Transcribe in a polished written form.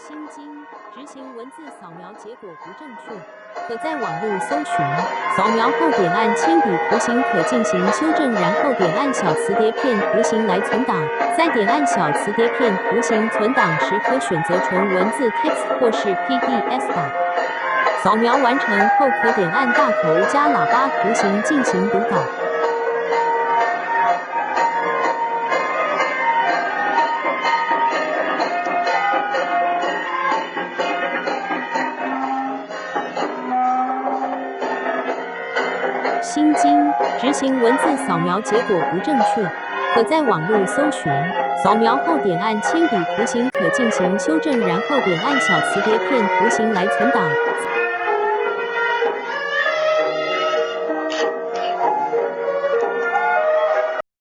心经执行文字扫描结果不正确，可在网络搜寻，扫描后点按铅笔图形可进行修正，然后点按小磁碟片图形来存档。在点按小磁碟片图形存档时，可选择纯文字 text 或是 PDF 档。扫描完成后，可点按大头加喇叭图形进行读稿。心经执行文字扫描结果不正确，可在网络搜寻，扫描后点按铅笔图形可进行修正，然后点按小磁碟片图形来存档。